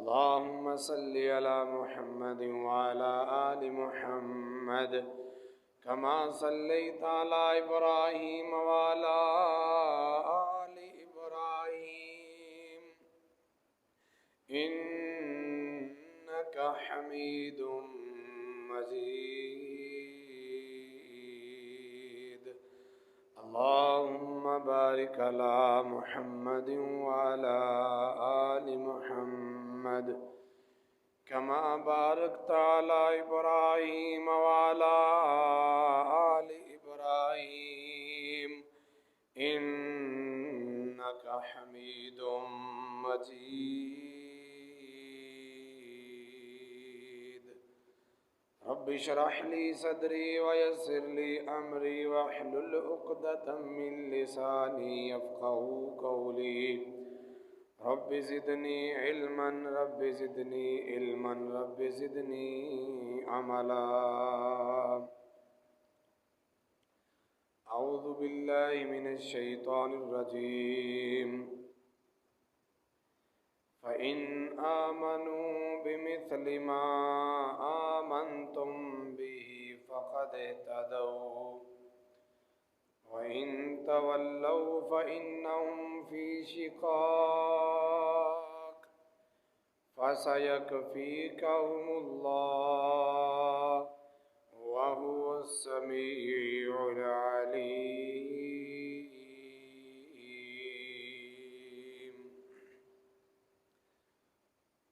अल्लाहुम्मा सल्लि अला मुहम्मद व अला आलि मुहम्मद कमा सल्लैता अला इब्राहीम व अला आलि इब्राहीम इन्नका हमीदुम मजीद। अल्लाहुम्मा बारिक अला मुहम्मद व अला आलि मुहम्मद कमा बारकता अला इब्राहीम व अला आलि इब्राहीम इन्नका हमीदुम मजीद। रब्बि इश्रह ली सदरी व यस्सिर ली अमरी वहलुल उक़दतम मिन लिसानी यफ़क़हू क़ौली। रब्बि ज़िदनी इल्मन रब्बि ज़िदनी इल्मन रब्बि ज़िदनी अमला। अऊज़ु बिल्लाहि मिनश शैतानिर रजीम। फ़इन आमनू बिमिस्लि मा आमन्तुम बिही फ़क़द इह्तदौ व इन तवल्लौ फ़इन्नहुम फ़ी शिक़ाक़ फ़सयकफ़ीकहुमुल्लाह व हुवस समीउल अलीम।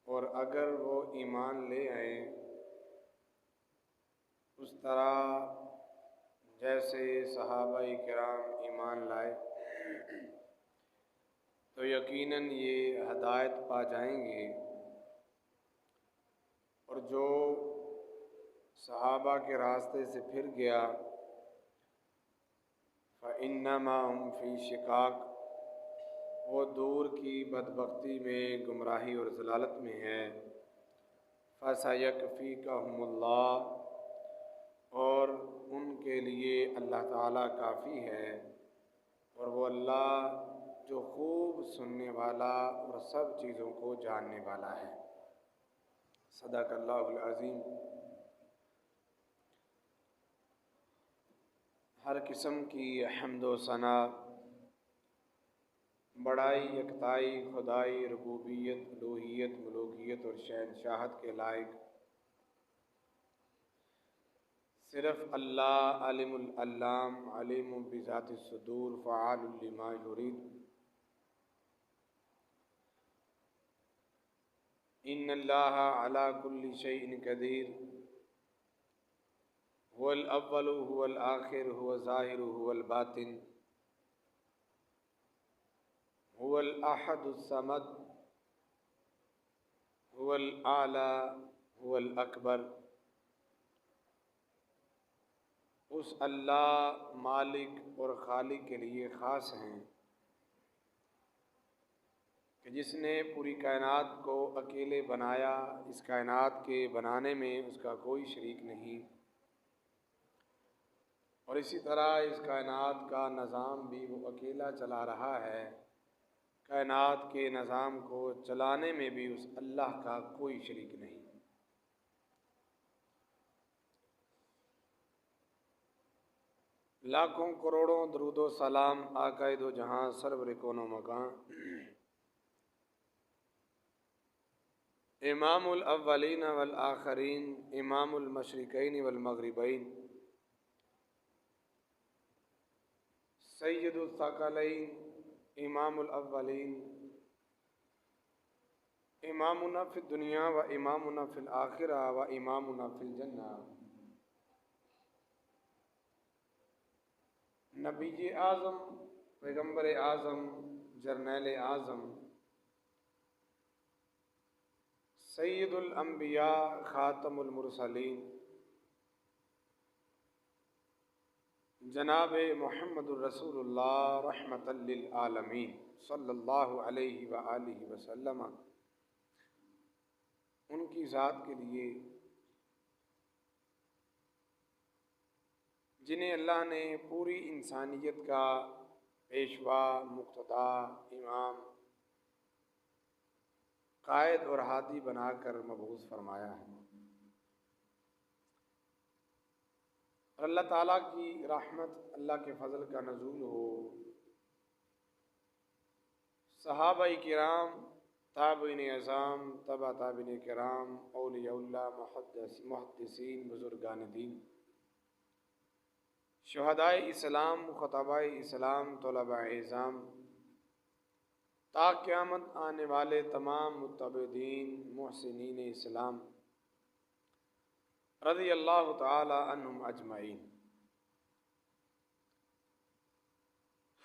और अगर वो ईमान ले आए उस तरह जैसे सहाबाए किराम ईमान लाए तो यकीनन ये हदायत पा जाएंगे। और जो सहाबा के रास्ते से फिर गया फ़इन्नमा हुम फ़ी शिक़ाक़, वो दूर की बदबख्ती में, गुमराही और ज़लालत में है। फ़सयकफ़ीकहुमुल्लाह, और उनके लिए अल्लाह ताला काफ़ी है। और वो अल्लाह जो खूब सुनने वाला और सब चीज़ों को जानने वाला है। सदक़ल्लाहुल अज़ीम। हर किस्म की हम्द व सना, बड़ाई, यकताई, खुदाई, रुबूबियत, उलूहियत, मलूकियत और शहंशाहत के लायक सिर्फ़ अल्लाह अलीमुल अल्लाम अलीमुम बिज़ातिस सुदूर फ़आलुल लिमा युरीद। इन्नल्लाह अला कुल्ली शैइन क़दीर। हुवल अव्वलु हुवल आखिर हुवल ज़ाहिरु हुवल बातिन हुवल अहदुस समद हुवल आला हुवल अकबर। उस अल्लाह मालिक और खालिक के लिए ख़ास हैं कि जिसने पूरी कायनात को अकेले बनाया। इस कायनात के बनाने में उसका कोई शरीक नहीं। और इसी तरह इस कायनात का निज़ाम भी वो अकेला चला रहा है। कायनात के निज़ाम को चलाने में भी उस अल्लाह का कोई शरीक नहीं। लाखों करोड़ों दरूदो सलाम आक़ाए दो जहां सरवर कोनो मकान इमामुल अव्वलीन वल आखरीन इमामुल मशरिकैन वल मग़रिबैन सय्यदुस सकलैन इमामुल अव्वलीन इमामुना फिद दुनिया व इमामुना फिल आखिरा व इमामुना फिल जन्ना। नबी आज़म, पैगम्बर आज़म, जर्नैल आज़म, सय्यदुल अंबिया, ख़ातमुल मुरसलीन, जनाब मुहम्मदुर रसूलुल्लाह रहमतल लिल आलमीन सल्लल्लाहु अलैहि व आलिहि वसल्लम, उनकी ज़ात के लिए जिन्हें अल्लाह ने पूरी इंसानियत का पेशवा, मुक़्तदा, इमाम कायद और हादी बनाकर मबूस फरमाया है। और अल्लाह ताला की रहमत, अल्लाह के फ़ज़ल का नज़ूल हो सहाबाए किराम, ताबईन अज़ाम, तबा ताबईन किराम, औलियाउल्लाह, मुहद्दिसीन, बुज़ुर्गान दीन, शुहदाए इस्लाम, खुतबाए इस्लाम, तलबाए इज़ाम, ता क़यामत आने वाले तमाम मुत्तबदीन मुहसिनीन इस्लाम रज़ियल्लाहु तआला अन्हुम अजमईन।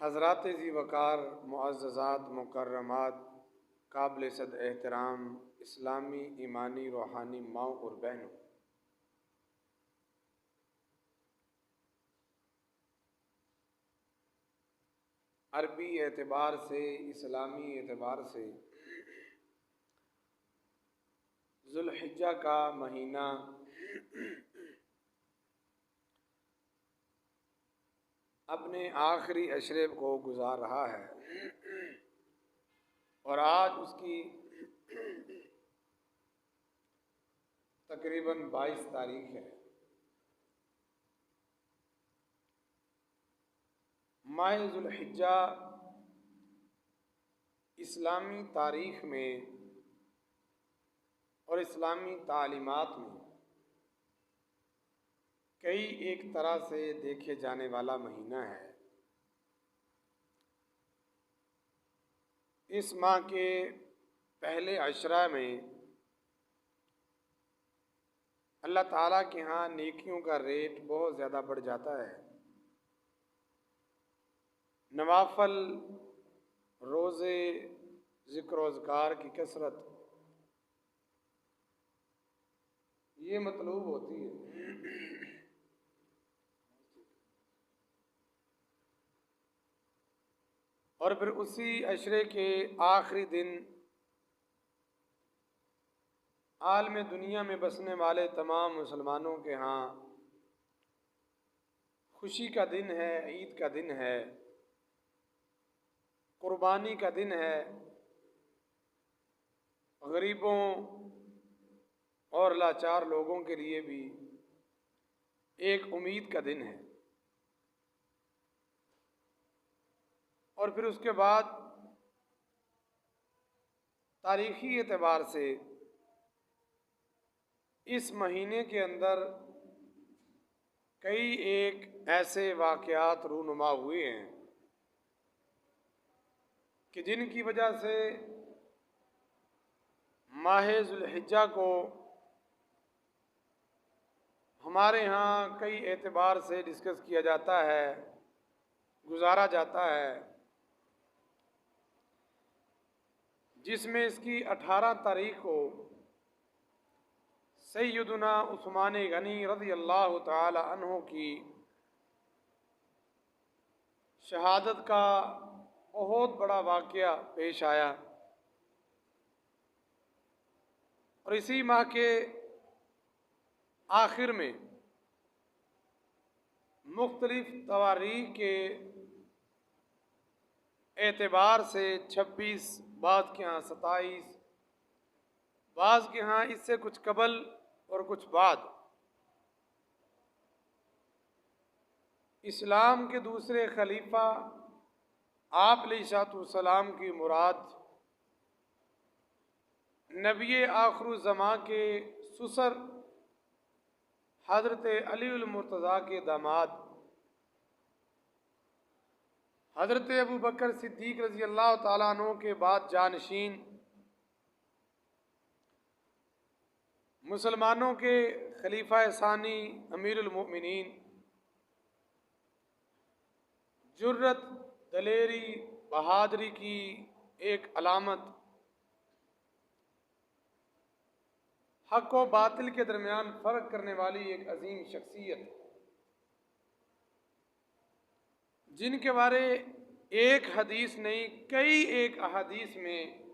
हज़रात ज़ी वक़ार, मुअज़्ज़ज़ात, मुकर्रमात, काबिल सद एहतराम इस्लामी ईमानी रूहानी माओ और बहनों, अरबी एतबार से, इस्लामी एतबार से ज़ुल्हिज्जा का महीना अपने आखिरी अशरे को गुजार रहा है और आज उसकी तकरीबन 22 तारीख है। माह ज़ुल्हिज्जा इस्लामी तारीख़ में और इस्लामी तालीमात में कई एक तरह से देखे जाने वाला महीना है। इस माह के पहले अशरा में अल्लाह ताला के यहाँ नेकियों का रेट बहुत ज़्यादा बढ़ जाता है। नवाफल, रोज़े, ज़िक्र अज़कार की कसरत ये मतलूब होती है। और फिर उसी अशरे के आखिरी दिन आलम दुनिया में बसने वाले तमाम मुसलमानों के यहाँ खुशी का दिन है, ईद का दिन है, कुर्बानी का दिन है, गरीबों और लाचार लोगों के लिए भी एक उम्मीद का दिन है। और फिर उसके बाद तारीख़ी एतबार से इस महीने के अंदर कई एक ऐसे वाक़यात रूनुमा हुए हैं कि जिनकी वजह से माह ज़ुल्हिज्जा को हमारे यहाँ कई एतबार से डिस्कस किया जाता है, गुजारा जाता है, जिसमें इसकी 18 तारीख को सैयदना उस्मान गनी रज़ियल्लाहु ताला अन्हु की शहादत का बहुत बड़ा वाक़या पेश आया। और इसी माह के आखिर में मुख्तलिफ तवारीख के एतबार से 26, बाद के यहाँ 27, बाज़ के यहाँ इससे कुछ कबल और कुछ बाद इस्लाम के दूसरे खलीफा आप अलैहिस्सलाम की मुराद नबी आखिरुज़्ज़मां के सुसर हज़रत अली उल मुर्तज़ा के दामाद हज़रत अबू बकर सिद्दीक़ रज़ी अल्लाह ताला अन्हु के बाद जानशीन मुसलमानों के खलीफा सानी अमीरुल मोमिनीन, जुर्रत, दलेरी, बहादरी की एक अलामत, हक़ व बातिल के दरमियान फ़र्क करने वाली एक अजीम शख्सियत, जिनके बारे एक हदीस नहीं कई एक अहादीस में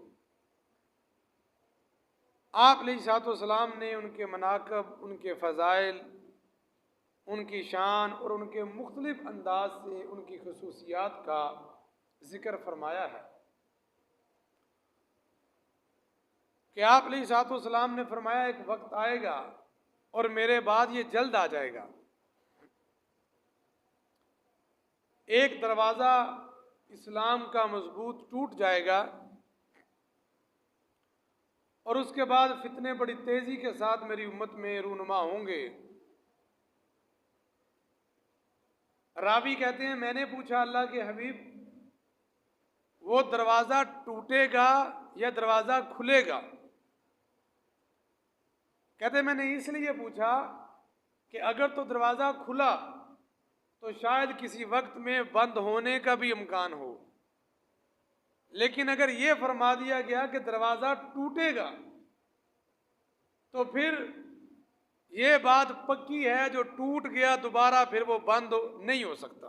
आप अलैहिस्सलाम ने उनके मनाक़ब, उनके फ़ज़ाइल, उनकी शान और उनके मुख्तलिफ़ अंदाज से उनकी ख़ुसूसियात का ज़िक्र फरमाया है। कि आप अलैहिस्सलाम ने फरमाया एक वक्त आएगा और मेरे बाद ये जल्द आ जाएगा, एक दरवाज़ा इस्लाम का मजबूत टूट जाएगा और उसके बाद फितने बड़ी तेज़ी के साथ मेरी उम्मत में रूनुमा होंगे। रावी कहते हैं मैंने पूछा अल्लाह के हबीब, वो दरवाज़ा टूटेगा या दरवाज़ा खुलेगा? कहते मैंने इसलिए पूछा कि अगर तो दरवाज़ा खुला तो शायद किसी वक्त में बंद होने का भी इम्कान हो, लेकिन अगर ये फरमा दिया गया कि दरवाज़ा टूटेगा तो फिर ये बात पक्की है, जो टूट गया दोबारा फिर वो बंद नहीं हो सकता।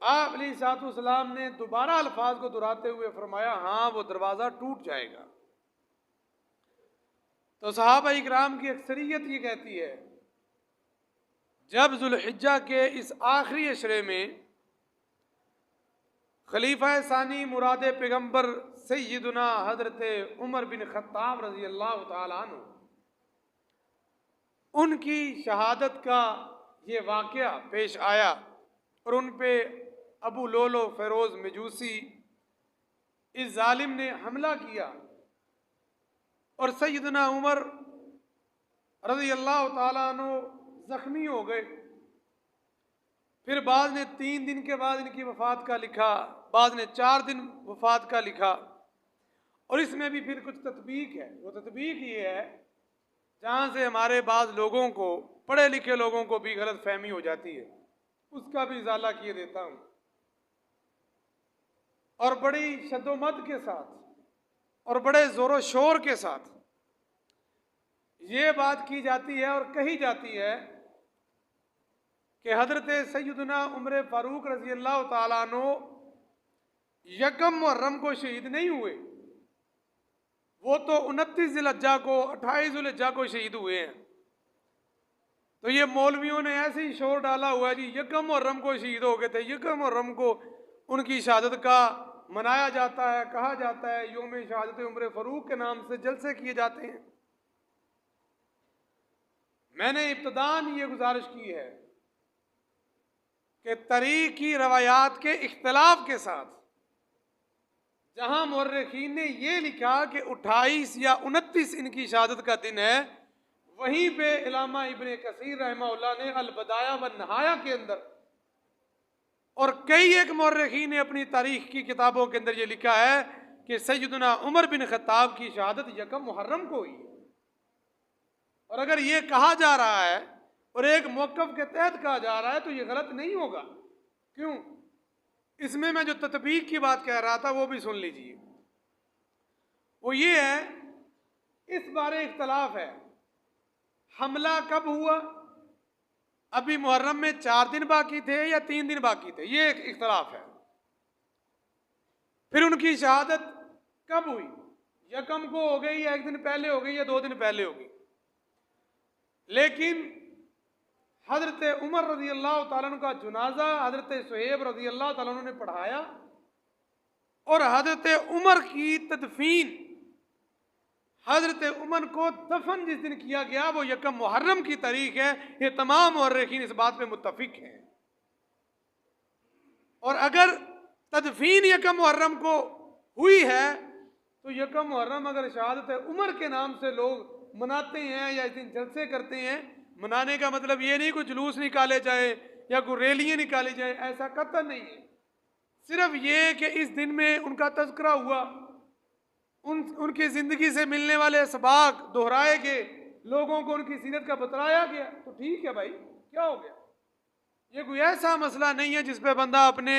आप अलैहिस्सलाम ने दोबारा अल्फाज को दोहराते हुए फरमाया हाँ वो दरवाज़ा टूट जाएगा। तो सहाबा इकराम की अक्सरियत ये कहती है जब जुल्हिज्जा के इस आखिरी अशरे में खलीफा सानी मुराद पैगंबर सैयदना हजरत उमर बिन खत्ताब रजी अल्लाह तआला अन्हु उनकी शहादत का ये वाक़या पेश आया और उन पे अबू लोलो फ़िरोज़ मजूसी इस जालिम ने हमला किया और सैयदना उमर रज़ी अल्लाह तआला अन्हु ज़ख्मी हो गए। फिर बाद ने 3 दिन के बाद इनकी वफ़ात का लिखा, बाद ने 4 दिन वफ़ात का लिखा, और इसमें भी फिर कुछ तत्बीक है। वो तत्बीक ये है जहाँ से हमारे बाज़ लोगों को, पढ़े लिखे लोगों को भी गलत फहमी हो जाती है, उसका भी इजाला किए देता हूँ। और बड़ी शद्दोमत के साथ और बड़े ज़ोर शोर के साथ ये बात की जाती है और कही जाती है कि हज़रत सैयदना उमर फ़ारूक रज़ी अल्लाह तआला अन्हु यकम मुहर्रम को शहीद नहीं हुए, वो तो 29 ज़िलहज्जा को, 28 ज़ुल्हिज्जा को शहीद हुए हैं। तो ये मौलवियों ने ऐसे ही शोर डाला हुआ है जी यकम मुहर्रम को शहीद हो गए थे, यकम मुहर्रम को उनकी शहादत का मनाया जाता है, कहा जाता है योम शहादत उमर फ़ारूक के नाम से जलसे किए जाते हैं। मैंने इब्तिदान ये गुजारिश की है कि तरीक़ी रवायात के इख्तिलाफ के साथ जहाँ मुर्रिखीन ने ये लिखा कि 28 या 29 इनकी शहादत का दिन है, वहीं पे इलामा इब्ने कसीर रहमहुल्लाह ने अल बदाया व नहाया के अंदर और कई एक मुर्रिखीन ने अपनी तारीख की किताबों के अंदर ये लिखा है कि सैयदना उमर बिन खत्ताब की शहादत यकम मुहर्रम को हुई। और अगर ये कहा जा रहा है और एक मौक़िफ़ के तहत कहा जा रहा है तो ये गलत नहीं होगा। क्यों? इसमें मैं जो तत्बीक की बात कह रहा था वो भी सुन लीजिए। वो ये है, इस बारे इख्तलाफ है हमला कब हुआ, अभी मुहर्रम में 4 दिन बाकी थे या 3 दिन बाकी थे, ये एक इख्तलाफ है। फिर उनकी शहादत कब हुई, यकम को हो गई या 1 दिन पहले हो गई या 2 दिन पहले हो गई। लेकिन हज़रत उमर रज़ी अल्लाह तआला अन्हु का जनाजा हज़रत सुहेब रज़ी अल्लाह तआला अन्हु ने पढ़ाया और हज़रत उमर की तदफीन, हज़रत उमर को दफन जिस दिन किया गया वो यकम मुहर्रम की तारीख है। ये तमाम मुअर्रिखीन इस बात पे मुत्तफिक हैं। और अगर तदफीन यकम मुहर्रम को हुई है तो यकम मुहर्रम अगर शहादत उमर के नाम से लोग मनाते हैं या इस दिन जलसे करते हैं, मनाने का मतलब ये नहीं कोई जुलूस निकाले जाए या कोई रैलियाँ निकाली जाए, ऐसा कतई नहीं है। सिर्फ ये कि इस दिन में उनका तज़किरा हुआ, उनकी ज़िंदगी से मिलने वाले असबाक दोहराए गए, लोगों को उनकी सीरत का बतलाया गया, तो ठीक है भाई, क्या हो गया। ये कोई ऐसा मसला नहीं है जिस पे बंदा अपने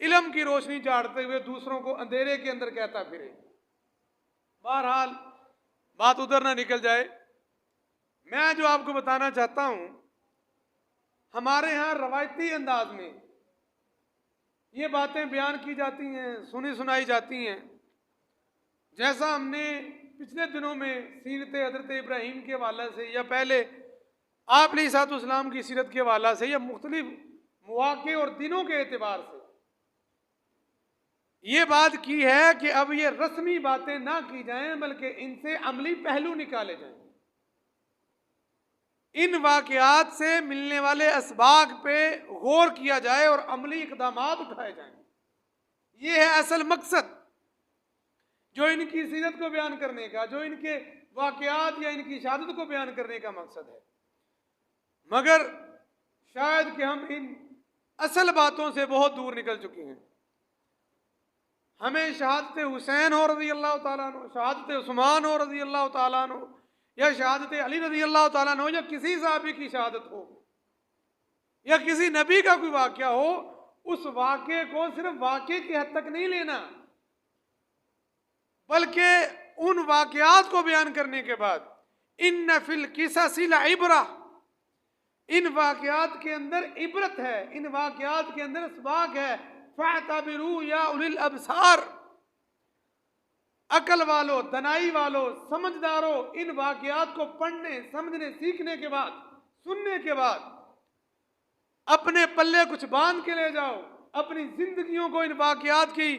इल्म की रोशनी झाड़ते हुए दूसरों को अंधेरे के अंदर कहता फिरे। बहरहाल बात उधर ना निकल जाए। मैं जो आपको बताना चाहता हूँ, हमारे यहाँ रवायती अंदाज में ये बातें बयान की जाती हैं, सुनी सुनाई जाती हैं। जैसा हमने पिछले दिनों में सीरत हज़रत इब्राहीम के हवाले से या पहले आप अलैहिस्सलाम की सीरत के हवाले से या मुख्तलिफ मौक़े और दिनों के एतबार से ये बात की है कि अब ये रस्मी बातें ना की जाएं, बल्कि इनसे अमली पहलू निकाले जाएं। इन वाकयात से मिलने वाले असबाब पे गौर किया जाए और अमली इकदाम उठाए जाएं। ये है असल मकसद जो इनकी सीरत को बयान करने का, जो इनके वाकयात या इनकी शहादत को बयान करने का मकसद है। मगर शायद कि हम इन असल बातों से बहुत दूर निकल चुके हैं। हमें शहादत हुसैन हो रज़ी अल्लाह ताला अन्हु, शहादत उस्मान हो रज़ी अल्लाह ताला अन्हु, या शहादत अली रज़ी अल्लाह ताला अन्हु, या किसी साहबी की शहादत हो, या किसी नबी का कोई वाक़या हो, उस वाक़े को सिर्फ वाक़े की हद तक नहीं लेना, बल्कि उन वाक़यात को बयान करने के बाद इन्न फिल क़िससि लइब्रा, इन वाक़यात के अंदर इबरत है, इन वाक़यात के अंदर सबक है। फ़अतबिरू या उलिल अबसार, अकल वालों, दनाई वालों, समझदारों, इन वाक़यात को पढ़ने, समझने, सीखने के बाद, सुनने के बाद अपने पल्ले कुछ बांध के ले जाओ, अपनी जिंदगियों को इन वाक़यात की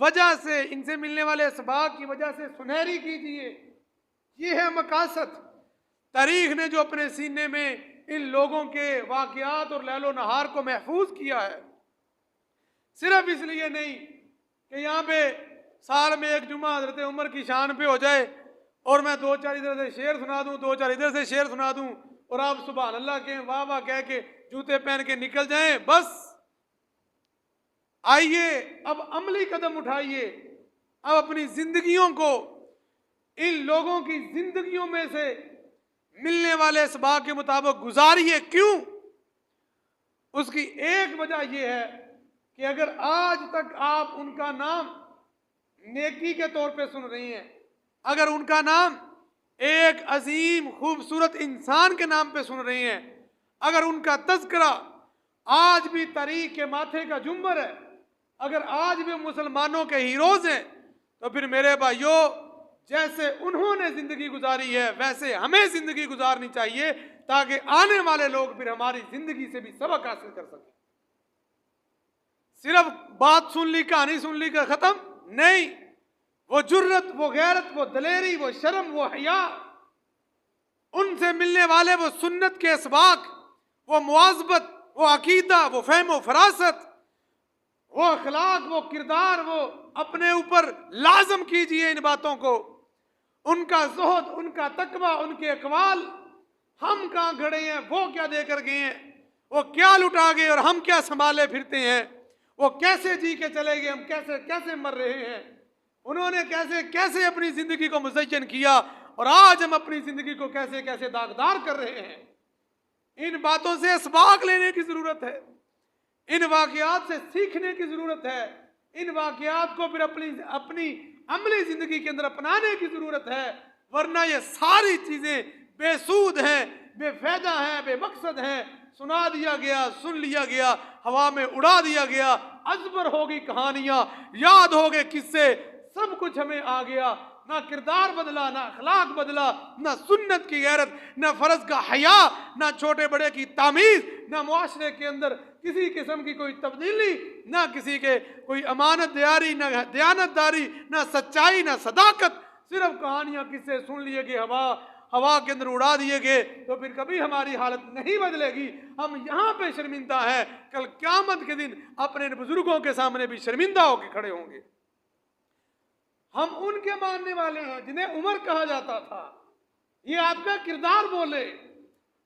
वजह से, इनसे मिलने वाले असबाब की वजह से सुनहरी कीजिए। ये है मकासद। तारीख ने जो अपने सीने में इन लोगों के वाक़यात और लैलो नहार को महफूज किया है, सिर्फ इसलिए नहीं कि यहाँ पे साल में एक जुमा हज़रत उमर की शान पे हो जाए और मैं दो चार इधर से शेर सुना दूं, दो चार इधर से शेर सुना दूं और आप सुभान अल्लाह के वाह वाह कह के जूते पहन के निकल जाएं, बस। आइए अब अमली कदम उठाइए, अब अपनी जिंदगियों को इन लोगों की जिंदगियों में से मिलने वाले असबाब के मुताबिक गुजारिए। क्यों? उसकी एक वजह यह है कि अगर आज तक आप उनका नाम नेकी के तौर पे सुन रही हैं, अगर उनका नाम एक अजीम खूबसूरत इंसान के नाम पे सुन रही हैं, अगर उनका तज़किरा आज भी तारीख के माथे का जुम्बर है, अगर आज भी मुसलमानों के हीरोज हैं, तो फिर मेरे भाइयों, जैसे उन्होंने जिंदगी गुजारी है वैसे हमें जिंदगी गुजारनी चाहिए, ताकि आने वाले लोग फिर हमारी जिंदगी से भी सबक हासिल कर सकें। सिर्फ बात सुन ली, कहानी सुन ली का खत्म नहीं। वो जुर्रत, वो गैरत, वो दलेरी, वो शर्म, वो हया, उनसे मिलने वाले वो सुन्नत के असबाक, वो मुआज़बत, वो अकीदा, वो फहम व फरासत, वो अखलाक, वो किरदार, वो अपने ऊपर लाजम कीजिए इन बातों को। उनका ज़ुहद, उनका तकवा, उनके अक़वाल, हम कहाँ खड़े हैं, वो क्या देकर गए हैं, वो क्या लुटा गए और हम क्या संभाले फिरते हैं, वो कैसे जी के चले गए, हम कैसे कैसे मर रहे हैं, उन्होंने कैसे कैसे अपनी जिंदगी को मुज़य्यन किया और आज हम अपनी जिंदगी को कैसे कैसे दागदार कर रहे हैं। इन बातों से असबाक लेने की जरूरत है, इन वाकयात से सीखने की जरूरत है, इन वाकयात को फिर अपनी अमली जिंदगी के अंदर अपनाने की जरूरत है। वरना ये सारी चीजें बेसूद हैं, बेफायदा हैं, बेमकसद हैं। सुना दिया गया, सुन लिया गया, हवा में उड़ा दिया गया, अजबर होगी कहानियां, याद हो गए किस्से, सब कुछ हमें आ गया। ना किरदार बदला, ना अखलाक बदला, ना सुन्नत की गैरत, ना फर्ज का हया, ना छोटे बड़े की तामीज़, ना मुआशरे के अंदर किसी किस्म की कोई तब्दीली, ना किसी के कोई अमानत दारी, ना दयानतदारी, ना सच्चाई, ना सदाकत। सिर्फ कहानियां किस्से सुन लिए गए, हवा के अंदर उड़ा दिए गए, तो फिर कभी हमारी हालत नहीं बदलेगी। हम यहाँ पे शर्मिंदा हैं, कल क़यामत के दिन अपने बुजुर्गों के सामने भी शर्मिंदा होकर खड़े होंगे। हम उनके मानने वाले हैं जिन्हें उमर कहा जाता था, ये आपका किरदार बोले।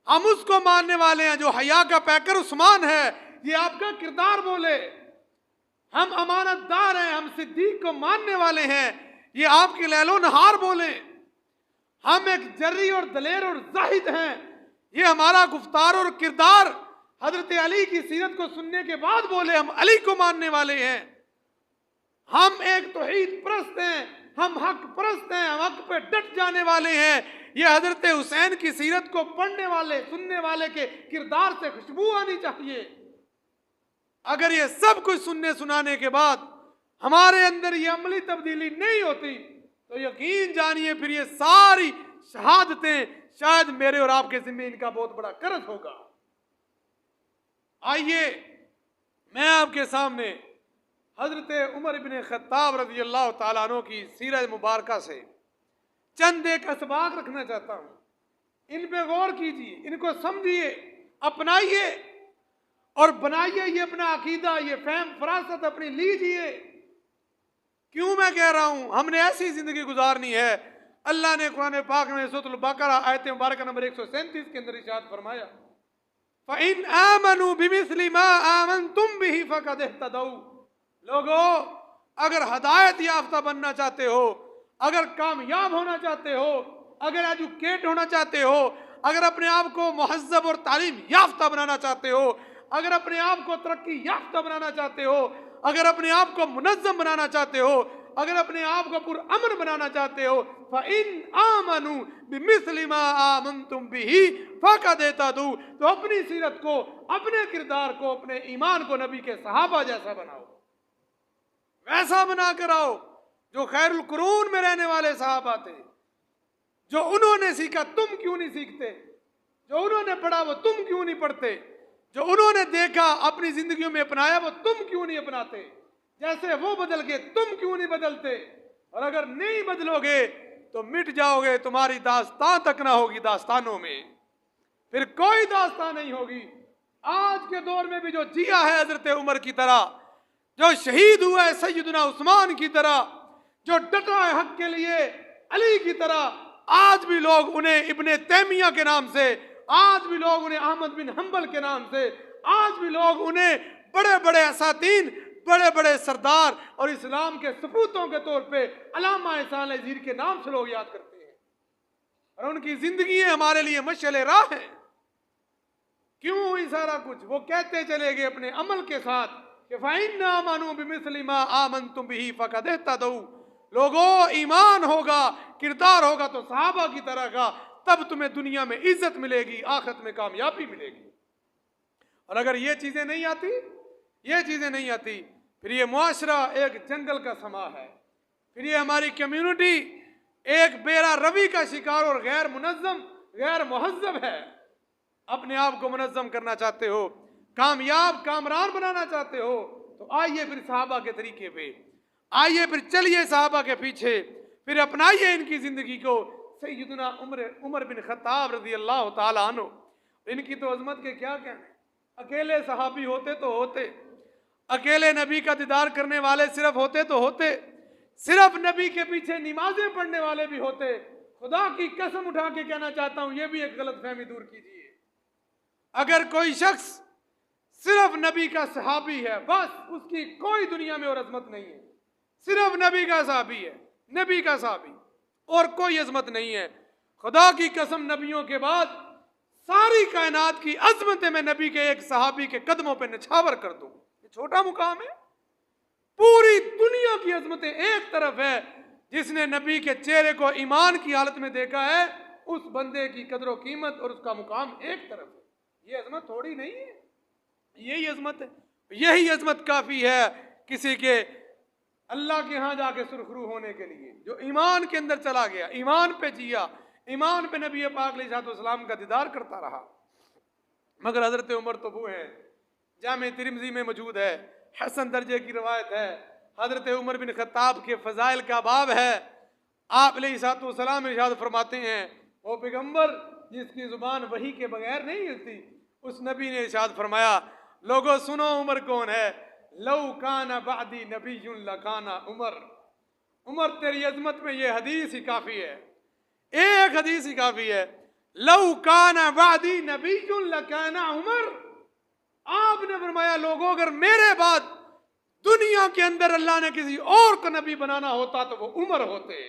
हम उसको मानने वाले हैं जो हया का पैकर उस्मान है, ये आपका किरदार बोले। हम अमानतदार हैं, हम सिद्दीक को मानने वाले हैं, ये आपके लैलो नहार बोले। हम एक जर्री और दलेर और जाहिद हैं, ये हमारा गुफ्तार और किरदार हजरत अली की सीरत को सुनने के बाद बोले। हम अली को मानने वाले हैं, हम एक तौहीद परस्त हैं, हम हक परस्त हैं, हम हक पे डट जाने वाले हैं। ये हजरत हुसैन की सीरत को पढ़ने वाले, सुनने वाले के किरदार से खुशबू आनी चाहिए। अगर ये सब कुछ सुनने सुनाने के बाद हमारे अंदर ये अमली तब्दीली नहीं होती, तो यकीन जानिए फिर ये सारी शहादतें शायद मेरे और आपके जिम्मे इनका बहुत बड़ा कर्ज होगा। आइए मैं आपके सामने हजरत उमर इब्न खत्ताब रज़ी अल्लाह ताला अन्हु की सीरत मुबारक से चंद एक असबाक रखना चाहता हूँ। इन पे गौर कीजिए, इनको समझिए, अपनाइए और बनाइए ये अपना अकीदा, ये फहम फरासत अपनी लीजिए। क्यों मैं कह रहा हूँ, हमने ऐसी जिंदगी गुजारनी है। अल्लाह ने कुरान पाक में सूरह बकरा आयत मुबारक नंबर 137 के अंदर इरशाद फरमाया, फ़इन आमनू बिमिस्लि मा आमनतुम बिही फ़क़द इह्तदौ। लोगों, अगर हदायत याफ्ता बनना चाहते हो, अगर कामयाब होना चाहते हो, अगर एजुकेट होना चाहते हो, अगर अपने आप को मुहज़्ज़ब और तालीम याफ्ता बनाना चाहते हो, अगर अपने आप को तरक्की याफ्ता बनाना चाहते हो, अगर अपने आप को मुनज़्ज़म बनाना चाहते हो, अगर अपने आप को पुरअमन बनाना चाहते हो, फ़इन आमनू बिमिस्लि मा आमनतुम बिही फ़क़द इह्तदौ। तो अपनी सीरत को, अपने किरदार को, अपने ईमान को नबी के सहाबा जैसा बनाओ, वैसा बना कर आओ जो खैरुल कुरून में रहने वाले सहाबा थे। जो उन्होंने सीखा तुम क्यों नहीं सीखते, जो उन्होंने पढ़ा वो तुम क्यों नहीं पढ़ते, जो उन्होंने देखा अपनी जिंदगियों में अपनाया वो तुम क्यों नहीं अपनाते, जैसे वो बदल गए तुम क्यों नहीं बदलते। और अगर नहीं बदलोगे तो मिट जाओगे, तुम्हारी दास्तान तक ना होगी दास्तानों में, फिर कोई दास्तान नहीं होगी। आज के दौर में भी जो जिया है हजरत उमर की तरह, जो शहीद हुआ है सैयदना उस्मान की तरह, जो डटा है हक के लिए अली की तरह, आज भी लोग उन्हें इब्ने तैमिया के नाम से, आज भी लोग उन्हें अहमद बिन हंबल के नाम से, आज भी लोग उन्हें बड़े बड़े असातीन, बड़े बड़े सरदार और इस्लाम के सपूतों के तौर पे अल्लामा एहसान अज़ीर के नाम से लोग याद करते हैं। और उनकी जिंदगी हमारे लिए मशअले राह है। क्यों हुई सारा कुछ, वो कहते चले गए अपने अमल के साथ कि फ़इन आमनू बिमिस्लि मा आमनतुम बिही फ़क़द इह्तदौ। लोगों, ईमान होगा, किरदार होगा तो सहाबा की तरह का, तब तुम्हें दुनिया में इज्जत मिलेगी, आखिरत में कामयाबी मिलेगी। और अगर ये चीजें नहीं आती, ये चीजें नहीं आती, फिर ये मुआशरा एक जंगल का समा है, फिर ये हमारी कम्युनिटी एक बेरा रवि का शिकार और गैर मुनज़्ज़म, गैर मुहज़्ज़ब है। अपने आप को मुनज़्ज़म करना चाहते हो, कामयाब कामरान बनाना चाहते हो, तो आइए फिर सहाबा के तरीके पे, आइए फिर चलिए सहाबा के पीछे, फिर अपनाइए इनकी जिंदगी को। सैयदना उमर बिन खत्ताब रज़ी अल्लाह ताला अन्हु, इनकी तो अजमत के क्या कहने। अकेले सहाबी होते तो होते, अकेले नबी का दीदार करने वाले सिर्फ होते तो होते, सिर्फ नबी के पीछे नमाजें पढ़ने वाले भी होते। खुदा की कसम उठा के कहना चाहता हूं, यह भी एक गलत फहमी दूर कीजिए। अगर कोई शख्स सिर्फ नबी का सहाबी है, बस उसकी कोई दुनिया में और अजमत नहीं है, सिर्फ नबी का सहाबी है, नबी का सहाबी, और कोई अजमत नहीं है। खुदा की कसम, नबियों के बाद सारी कायनात की अजमतें मैं नबी के एक सहाबी के कदमों पे निछावर कर दूं। ये छोटा मुकाम है। पूरी दुनिया की अजमतें एक तरफ है, जिसने नबी के चेहरे को ईमान की हालत में देखा है, उस बंदे की कदर कीमत और उसका मुकाम एक तरफ है। ये अजमत थोड़ी नहीं है, यही अजमत है। यही अजमत काफी है किसी के अल्लाह के यहां जाके सुरखरू होने के लिए, जो ईमान के अंदर चला गया, ईमान पे जिया, ईमान पे नबी पाक अलैहिस्सलाम का दीदार करता रहा। मगर हजरत उमर तो वो है, जामे तिरमिज़ी में मौजूद है, हसन दर्जे की रवायत है, हजरत उमर बिन खत्ताब के फजाइल का बाब है। आप अलैहिस्सलाम इरशाद फरमाते हैं, वो पैगंबर जिसकी जुबान वही के बगैर नहीं हिलती, उस नबी ने इरशाद फरमाया, लोगों सुनो उमर कौन है। लौ काना बादी नबीयुन लकाना उमर। उमर तेरी अजमत में ये हदीस ही काफी है, एक हदीस ही काफी है। लौ काना बादी नबीयुन लकाना उमर। आपने फरमाया, लोगों अगर मेरे बाद दुनिया के अंदर अल्लाह ने किसी और को नबी बनाना होता तो वो उमर होते।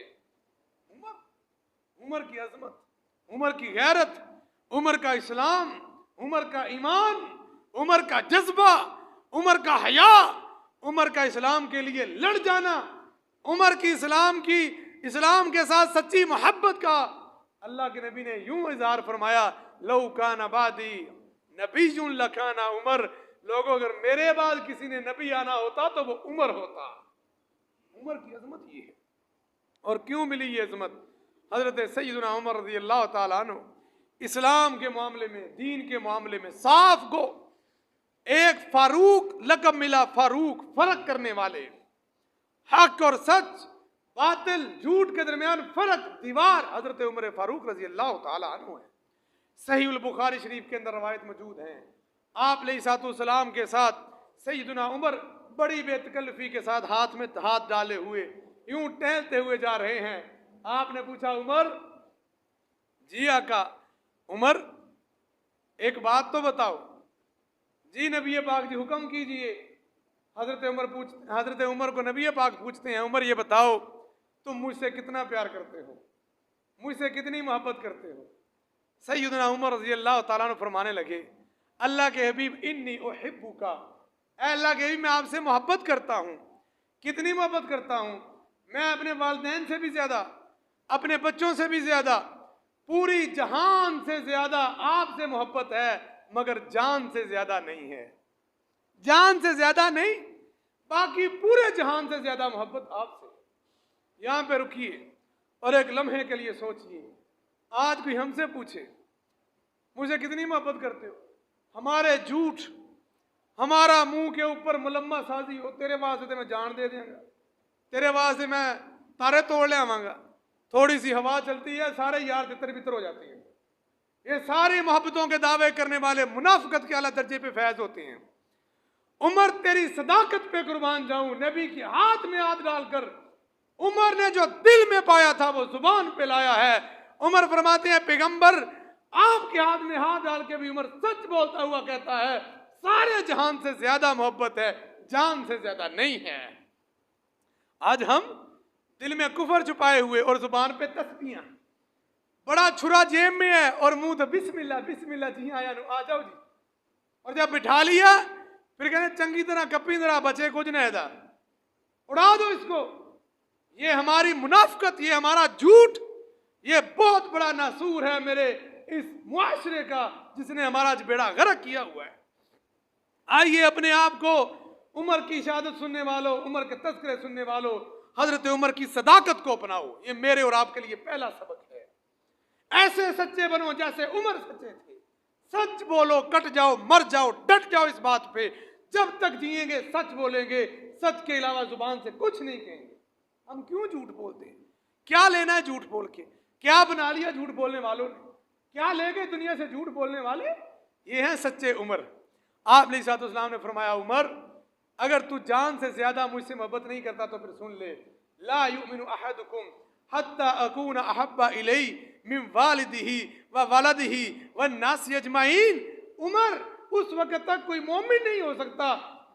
उमर, उमर की अजमत, उमर की गैरत, उमर का इस्लाम, उमर का ईमान, उमर का जज्बा, उमर का हया, उमर का इस्लाम के लिए लड़ जाना, उमर की इस्लाम के साथ सच्ची मोहब्बत का अल्लाह के नबी ने यूं इज़हार फरमाया, लौ काना बादी नबीयुन लकाना उमर। लोगों अगर मेरे बाद किसी ने नबी आना होता तो वो उमर होता। उमर की अजमत ये है। और क्यों मिली ये अजमत? हजरत सैयदना उमर रज़ी अल्लाह ताला अन्हु इस्लाम के मामले में, दीन के मामले में साफ गो, एक फारूक लक़ब मिला, फारूक, फर्क करने वाले, हक और सच, बातिल झूठ के दरमियान फर्क, दीवार हजरत उमर फारूक रजी अल्लाह ताला अन्हु है। सही उल बुखारी शरीफ के अंदर रवायत मौजूद है, आप अलैहिस्सलाम के साथ सैयदना उमर बड़ी बेतकल्लफी के साथ हाथ में हाथ डाले हुए यूं टहलते हुए जा रहे हैं। आपने पूछा, उमर? जी आका। उमर एक बात तो बताओ। जी नबी पाक जी, हुक्म कीजिए। हजरत उमर को नबी पाक पूछते हैं, उमर ये बताओ तुम मुझसे कितना प्यार करते हो, मुझसे कितनी मोहब्बत करते हो? सैयदना उमर रज़ी अल्लाह ताला अन्हु फरमाने लगे, अल्लाह के हबीब, इन्नी उहिब्बुका, ऐ अल्लाह के हबीब मैं आपसे मोहब्बत करता हूँ। कितनी मोहब्बत करता हूँ? मैं अपने वालिदैन से भी ज्यादा, अपने बच्चों से भी ज्यादा, पूरी जहान से ज्यादा आपसे मोहब्बत है, मगर जान से ज्यादा नहीं है। जान से ज्यादा नहीं, बाकी पूरे जहान से ज्यादा मोहब्बत आपसे। यहां पे रुकिए और एक लम्हे के लिए सोचिए। आज कोई हमसे पूछे मुझे कितनी मोहब्बत करते हो, हमारे झूठ, हमारा मुंह के ऊपर मुलम्मा साजी हो, तेरे वास्ते मैं जान दे देंगे, तेरे वास्ते मैं तारे तोड़ ले आवांगा, थोड़ी सी हवा चलती है सारे यार तितर बितर हो जाती है। ये सारी मोहब्बतों के दावे करने वाले मुनाफिकत के आला दर्जे पे फैज होते हैं। उमर तेरी सदाकत पे कुर्बान जाऊं, नबी के हाथ में हाथ डालकर उमर ने जो दिल में पाया था वो जुबान पे लाया है। उमर फरमाते हैं, पैगंबर आपके हाथ में हाथ डाल के भी उमर सच बोलता हुआ कहता है, सारे जहान से ज्यादा मोहब्बत है, जान से ज्यादा नहीं है। आज हम दिल में कुफर छुपाए हुए और जुबान पे तस्बीहां, बड़ा छुरा जेब में है और मुंह तो बिस्मिल्लाह बिस्मिल्लाह, जी आया आ जाओ जी, और जब बिठा लिया फिर कहते चंगी तरह कपी तरह बचे कुछ नहीं था, उड़ा दो इसको। ये हमारी मुनाफिकत, ये हमारा झूठ, ये बहुत बड़ा नासूर है मेरे इस मुआशरे का, जिसने हमारा बेड़ा गर्क किया हुआ है। आइए अपने आप को उमर की शहादत सुनने वालों, उमर के तज़किरे सुनने वालों, हजरत उमर की सदाकत को अपनाओ। ये मेरे और आपके लिए पहला सबक है। ऐसे सच्चे बनो जैसे उमर सच्चे थे। सच बोलो, कट जाओ, मर जाओ, डट जाओ इस बात पे। जब तक जिएंगे सच बोलेंगे, सच के अलावा जुबान से कुछ नहीं कहेंगे। हम क्यों झूठ बोलते हैं? क्या लेना है झूठ बोल के? क्या बना लिया झूठ बोलने वालों ने? क्या ले गए दुनिया से झूठ बोलने वाले? ये हैं सच्चे उमर। आप अलैहिस्सलाम ने फरमाया, उमर अगर तू जान से ज्यादा मुझसे मोहब्बत नहीं करता तो फिर सुन ले, ला युमिनु अहदुकुम हत्ता अकूना अहब्बा इलैहि मिन वालिदिही व वलदिही व नासी अजमाइन। उमर उस वक्त तक कोई मोमिन नहीं हो सकता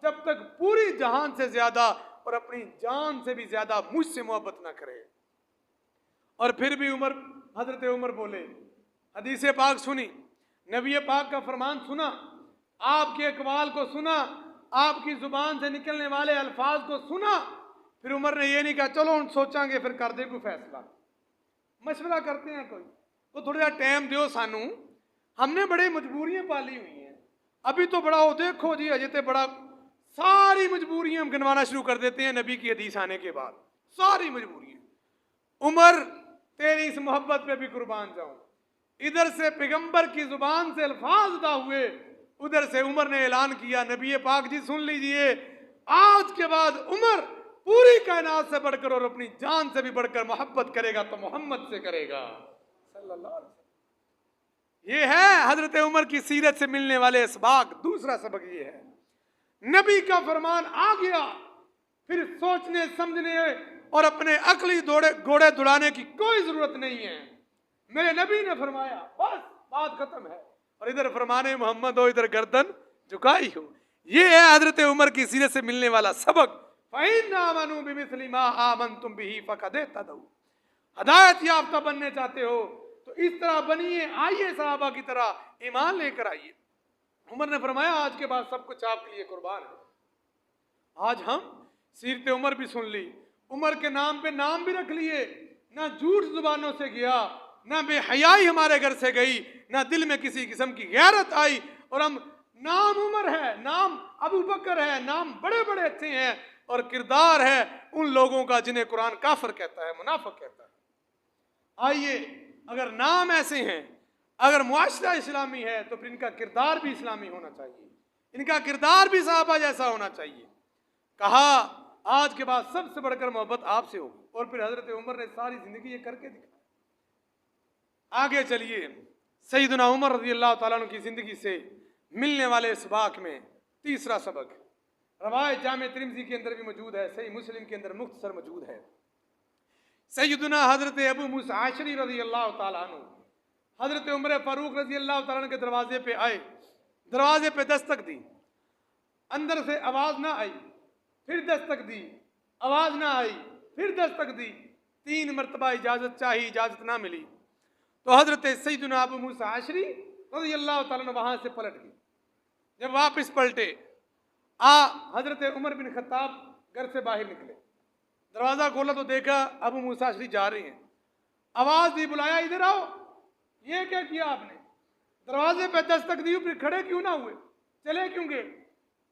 जब तक पूरी जहान से ज्यादा और अपनी जान से भी ज्यादा मुझसे मोहब्बत ना करे। और फिर भी उमर, हजरत उमर बोले, हदीस पाक सुनी, नबी पाक का फरमान सुना, आपके अकवाल को सुना, आपकी जुबान से निकलने वाले अल्फाज को सुना। फिर उमर ने ये नहीं कहा चलो हम सोचांगे फिर कर दे कोई फैसला, मशवरा करते हैं कोई, तो थोड़ा टाइम दो सानू, हमने बड़ी मजबूरियां पाली हुई हैं, अभी तो बड़ा हो देखो जी, अजय तो बड़ा, सारी मजबूरियां हम गिनवाना शुरू कर देते हैं नबी की हदीस आने के बाद, सारी मजबूरियां। उमर तेरी इस मोहब्बत पे भी कुर्बान जाऊं। इधर से पैगंबर की जुबान से अल्फाज अदा हुए, उधर से उमर ने ऐलान किया, नबी पाक जी सुन लीजिए, आज के बाद उमर पूरी कायनात से बढ़कर और अपनी जान से भी बढ़कर मोहब्बत करेगा तो मोहम्मद से करेगा सल्लल्लाहु अलैहि वसल्लम। ये है हजरत उमर की सीरत से मिलने वाले इसबाक। दूसरा सबक ये है, नबी का फरमान आ गया, फिर सोचने समझने और अपने अकली घोड़े दौड़ाने की कोई जरूरत नहीं है। मेरे नबी ने फरमाया, बस बात खत्म है, और इधर फरमाने मोहम्मद हो, इधर गर्दन झुकाई हो। ये है हजरत उमर की सीरत से मिलने वाला सबक। हदायत याफ्ता बनने चाहते हो तो इस तरह बनिए, आइए सहाबा की तरह ईमान लेकर आइए। उमर ने फरमाया आज के बाद सब कुछ आपके लिए कुर्बान है। आज हम सीरत उमर भी सुन ली, उमर के नाम पे नाम भी रख लिए, ना झूठ जुबानों से गया, ना बेहयाई हमारे घर से गई, ना दिल में किसी किस्म की गैरत आई, और हम नाम उमर है, नाम अबू बकर है, नाम बड़े बड़े अच्छे हैं, और किरदार है उन लोगों का जिन्हें कुरान काफिर कहता है, मुनाफिक कहता है। आइए, अगर नाम ऐसे हैं, अगर मुआशरा इस्लामी है तो फिर इनका किरदार भी इस्लामी होना चाहिए। इनका किरदार भी सहाबा जैसा होना चाहिए। कहा आज के बाद सबसे बढ़कर मोहब्बत आपसे होगी। और फिर हजरत उमर ने सारी जिंदगी ये करके दिखाया। आगे चलिए, सैयदना उमर रज़ी अल्लाह ताला अन्हु की जिंदगी से मिलने वाले सबक में तीसरा सबक रवायत जामे तिरमिज़ी के अंदर भी मौजूद है, सही मुस्लिम के अंदर मुख्तसर मौजूद है। सैयदना हजरत अबू मूसा आशरी रज़ी अल्लाह ताला अन्हु हजरत उमर फारूक रज़ी अल्लाह ताला अन्हु के दरवाजे पे आए, दरवाजे पे दस्तक दी, अंदर से आवाज ना आई, फिर दस्तक दी, आवाज ना आई, फिर दस्तक दी, 3 मरतबा इजाजत चाहिए, इजाजत ना मिली। तो हजरत सैयदना अबू मूसा आशरी रज़ी अल्लाह ताला अन्हु वहां से पलट गए। जब वापस पलटे, हजरत उमर बिन खत्ताब घर से बाहर निकले, दरवाजा खोला तो देखा अबू मूसा आशरी जा रहे हैं। आवाज दी, बुलाया, इधर आओ। ये क्या किया आपने? दरवाजे पे दस्तक दी, फिर खड़े क्यों ना हुए, चले क्यों गए?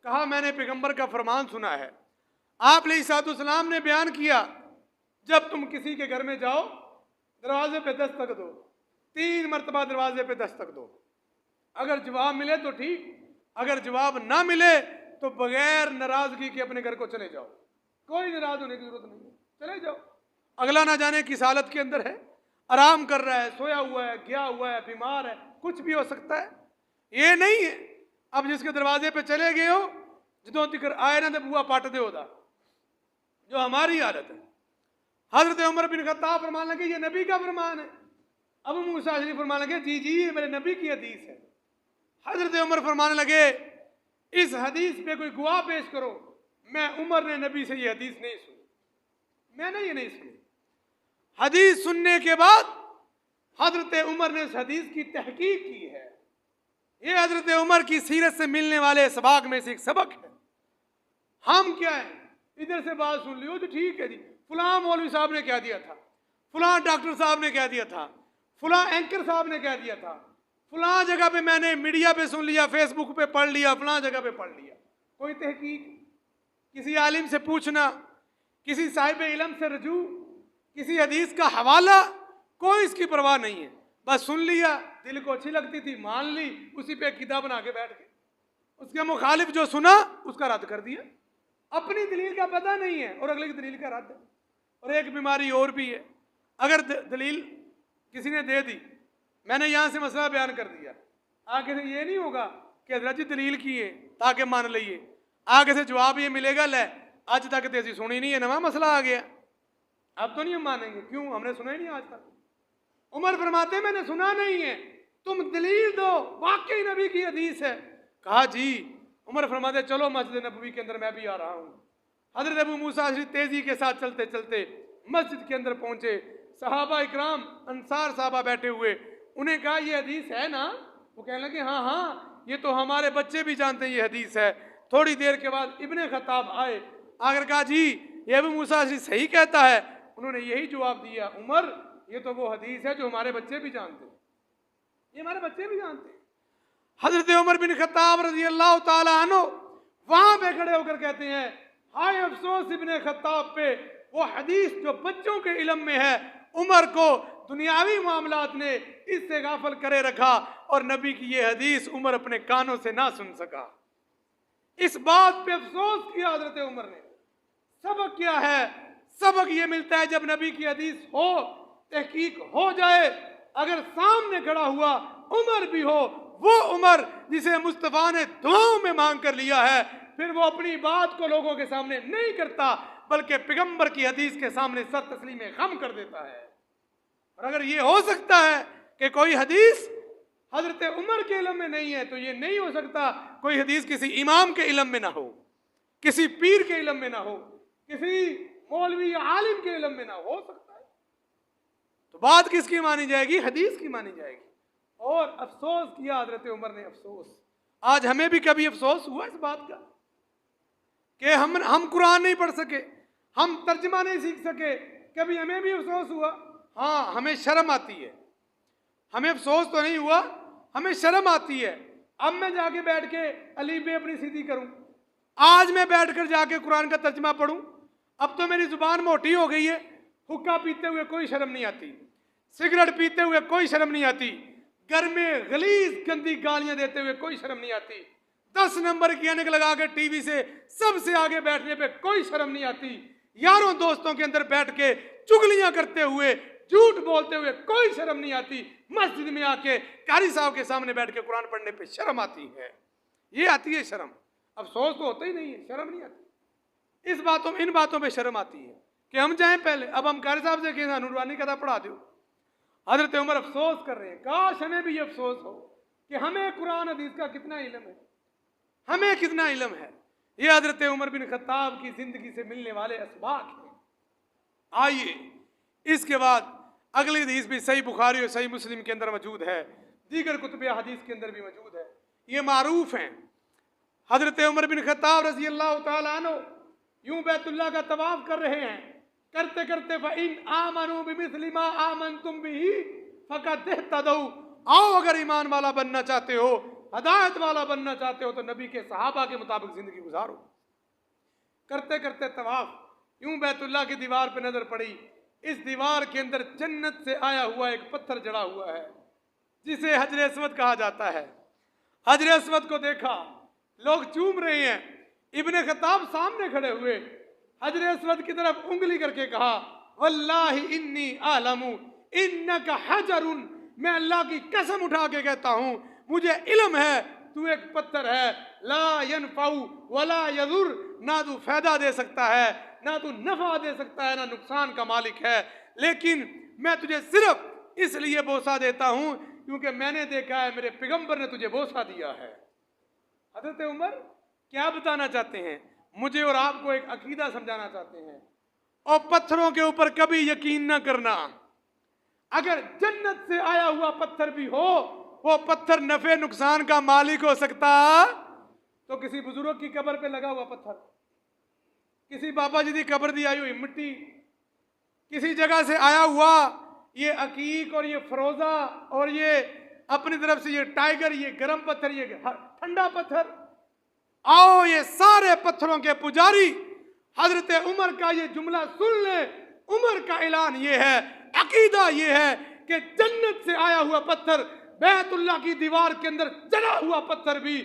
कहा मैंने पैगंबर का फरमान सुना है, आप अलैहिस्सलाम ने बयान किया जब तुम किसी के घर में जाओ दरवाजे पे दस्तक दो, 3 मरतबा दरवाजे पे दस्तक दो। अगर जवाब मिले तो ठीक, अगर जवाब ना मिले तो बगैर नाराजगी के अपने घर को चले जाओ, कोई नाराज होने की जरूरत नहीं है, चले जाओ। अगला ना जाने किस हालत के अंदर है, आराम कर रहा है, सोया हुआ है, गया हुआ है, बीमार है, कुछ भी हो सकता है। ये नहीं है अब जिसके दरवाजे पे चले गए हो जो तिकर आए ना तो बुआ पाट दे होता, जो हमारी हालत है। हजरत उमर बिन खत्ताब फरमान लगे ये नबी का फरमान है। अबू मूसा अशरी फरमान लगे जी जी ये मेरे नबी की हदीस है। हजरत उमर फरमाने लगे इस हदीस पे कोई गवाह पेश करो। मैं उमर ने नबी से ये हदीस नहीं सुनी, मैंने ये नहीं सुनी। हदीस सुनने के बाद हजरत उमर ने उस हदीस की तहकीक की है। ये हजरत उमर की सीरत से मिलने वाले सबक में से एक सबक है। हम क्या है, इधर से बात सुन लियो तो ठीक है जी, फलां मौलवी साहब ने कह दिया था, फलां डॉक्टर साहब ने कह दिया था, फलां एंकर साहब ने कह दिया था, फलां जगह पे मैंने मीडिया पे सुन लिया, फेसबुक पे पढ़ लिया, फलां जगह पे पढ़ लिया। कोई तहकीक, किसी आलिम से पूछना, किसी साहिब इल्म से रजू, किसी हदीस का हवाला, कोई इसकी परवाह नहीं है। बस सुन लिया, दिल को अच्छी लगती थी, मान ली, उसी पे किताब बना के बैठ गए। उसके मुखालिफ जो सुना उसका रद्द कर दिया। अपनी दलील का पता नहीं है और अगले की दलील का रद्द है। और एक बीमारी और भी है, अगर दलील किसी ने दे दी, मैंने यहाँ से मसला बयान कर दिया, आगे से ये नहीं होगा कि हजरत जी दलील की है ताकि मान लीजिए, आगे से जवाब ये मिलेगा ले आज तक तेजी सुनी नहीं है, नवा मसला आ गया, अब तो नहीं हम मानेंगे। क्यों? हमने सुना ही नहीं आज तक। उमर फरमाते मैंने सुना नहीं है, तुम दलील दो, वाकई नबी की हदीस है। कहा जी। उमर फरमाते चलो मस्जिद नबवी के अंदर मैं भी आ रहा हूँ। हजरत अबू मूसा अशरी तेजी के साथ चलते चलते मस्जिद के अंदर पहुंचे। सहाबा इकराम अंसार साहबा बैठे हुए, उन्हें कहा ये हदीस है ना? वो कहने लगे हाँ हाँ ये तो हमारे बच्चे भी जानते हैं ये हदीस है। थोड़ी देर के बाद इब्ने खत्ताब आए, आकर कहा जी ये अबू मूसा अशरी सही कहता है। उन्होंने यही जवाब दिया, उमर ये तो वो हदीस है जो हमारे बच्चे भी जानते हैं, ये हमारे बच्चे भी जानते हैं। हजरत उमर बिन खत्ताब रजी अल्लाह ताला अन्हु वहां पे खड़े होकर कहते हैं हाय अफसोस इब्ने खत्ताब पे, वो हदीस जो बच्चों के इल्म में है, उमर को दुनियावी मामलात ने इससे गाफल करे रखा और नबी की ये हदीस उमर अपने कानों से ना सुन सका। इस बात पे अफसोस किया हजरत उमर ने। सबक क्या है? सबक ये मिलता है जब नबी की हदीस हो, तहकीक हो जाए, अगर सामने खड़ा हुआ उमर भी हो, वो उमर जिसे मुस्तफा ने दुआओं में मांग कर लिया है, फिर वो अपनी बात को लोगों के सामने नहीं करता बल्कि पैगंबर की हदीस के सामने सर तस्लीम खम कर देता है। और अगर ये हो सकता है कि कोई हदीस हजरत उमर के इल्म में नहीं है, तो ये नहीं हो सकता कोई हदीस किसी इमाम के इल्म में ना हो, किसी पीर के इल्म में ना हो, किसी मौलवी या आलिम के इल्म में ना हो सकता है। तो बात किसकी मानी जाएगी? हदीस की मानी जाएगी। और अफसोस किया हजरत उमर ने, अफसोस। आज हमें भी कभी अफसोस हुआ इस बात का कि हम कुरान नहीं पढ़ सके, हम तर्जमा नहीं सीख सके? कभी हमें भी अफसोस हुआ? हाँ, हमें शर्म आती है। हमें अफसोस तो नहीं हुआ, हमें शर्म आती है। अब मैं जाके बैठ के अली बे अपनी सीधी करूं, आज मैं बैठकर जाके कुरान का तर्जमा पढ़ूं, अब तो मेरी जुबान मोटी हो गई है। हुक्का पीते हुए कोई शर्म नहीं आती, सिगरेट पीते हुए कोई शर्म नहीं आती, घर में गलीज गंदी गालियां देते हुए कोई शर्म नहीं आती, 10 नंबर की ऐनक लगा के टीवी से सबसे आगे बैठने पे कोई शर्म नहीं आती, यारों दोस्तों के अंदर बैठ के चुगलियां करते हुए, झूठ बोलते हुए कोई शर्म नहीं आती, मस्जिद में आके कारी साहब के सामने बैठ के कुरान पढ़ने पे शर्म आती है। ये आती है शर्म, अफसोस तो होता ही नहीं है, शर्म नहीं आती। इन बातों पे शर्म आती है कि हम जाएं पहले, अब हम कारी साहब से कहें नूरवानी कथा पढ़ा दो। हजरत उमर अफसोस कर रहे हैं, काश हमें भी अफसोस हो कि हमें कुरान हदीस का कितना इल्म है, हमें कितना इल्म है। ये हजरत उमर बिन खत्ताब की जिंदगी से मिलने वाले असबाक हैं। आइए इसके बाद अगली हदीस भी सही बुखारी और सही मुस्लिम के अंदर मौजूद है, दीगर कुतुब हदीस के अंदर भी मौजूद है, ये मारूफ हैं। हजरत उमर बिन खत्ताब रजी अल्लाह तआला अन्हु यूं बैतुल्लाह का तवाफ कर रहे हैं, करते करते फ़इन आमनू बिमिस्लि मा आमनतुम बिही फ़क़द इह्तदौ, आओ अगर ईमान वाला बनना चाहते हो, हदायत वाला बनना चाहते हो तो नबी के सहाबा के मुताबिक जिंदगी गुजारो। करते करते तवाफ, यूं बैतुल्लाह की दीवार पर नजर पड़ी, इस दीवार के अंदर जन्नत से आया हुआ एक पत्थर जड़ा हुआ है जिसे हजर अस्वद कहा जाता है। हजर अस्वद को देखा, लोग चूम रहे हैं, इब्ने खत्ताब सामने खड़े हुए, हजर अस्वद की तरफ उंगली करके कहा वल्लाहि इन्नी आलमु इन्नका हजरुन, मैं अल्लाह की कसम उठा के कहता हूं मुझे इल्म है तू एक पत्थर है, ला यनफउ वला यजुर, ना तू फायदा दे सकता है, ना तू नफा दे सकता है, ना नुकसान का मालिक है, लेकिन मैं तुझे सिर्फ इसलिए बोसा देता हूं क्योंकि मैंने देखा है मेरे पैगंबर ने तुझे बोसा दिया है। हजरत उमर क्या बताना चाहते हैं? मुझे और आपको एक अकीदा समझाना चाहते हैं, और पत्थरों के ऊपर कभी यकीन न करना। अगर जन्नत से आया हुआ पत्थर भी हो, वो पत्थर नफे नुकसान का मालिक हो सकता, तो किसी बुजुर्ग की कब्र पे लगा हुआ पत्थर, किसी बाबा जी की कब्र दी आई हुई मिट्टी, किसी जगह से आया हुआ ये अकीक और ये फरोजा और ये अपनी तरफ से ये टाइगर, ये गर्म पत्थर, ये ठंडा पत्थर, आओ ये सारे पत्थरों के पुजारी हजरत उमर का ये जुमला सुन ले। उमर का ऐलान ये है, अकीदा ये है कि जन्नत से आया हुआ पत्थर, बैतुल्लाह की दीवार के अंदर जला हुआ पत्थर भी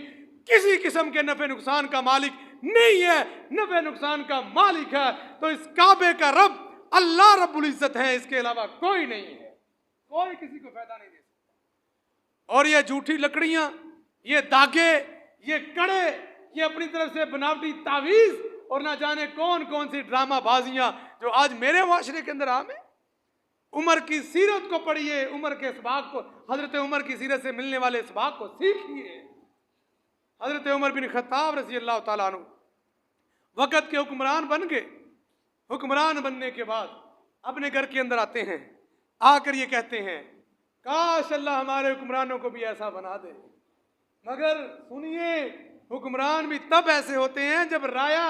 किसी किस्म के नफे नुकसान का मालिक नहीं है, नफे नुकसान का मालिक है तो इस काबे का रब अल्लाह रब्बुल इज्जत है, इसके अलावा कोई नहीं है, कोई किसी को फायदा नहीं दे सकता। और ये झूठी लकड़ियां, ये धागे, ये कड़े, ये अपनी तरफ से बनावटी तावीज और ना जाने कौन कौन सी ड्रामा बाजियां जो आज मेरे माशरे के अंदर आम है। उमर की सीरत को पढ़िए, उमर के इसबाक को, हजरत उमर की सीरत से मिलने वाले इसबाक को सीखिए। हजरत उमर बिन खत्ताब रज़ी अल्लाह ताला अन्हु वक़्त के हुक्मरान बन गए। हुक्मरान बनने के बाद अपने घर के अंदर आते हैं, आकर ये कहते हैं काश अल्लाह हमारे हुक्मरानों को भी ऐसा बना दे। मगर सुनिए, हुक्मरान भी तब ऐसे होते हैं जब राया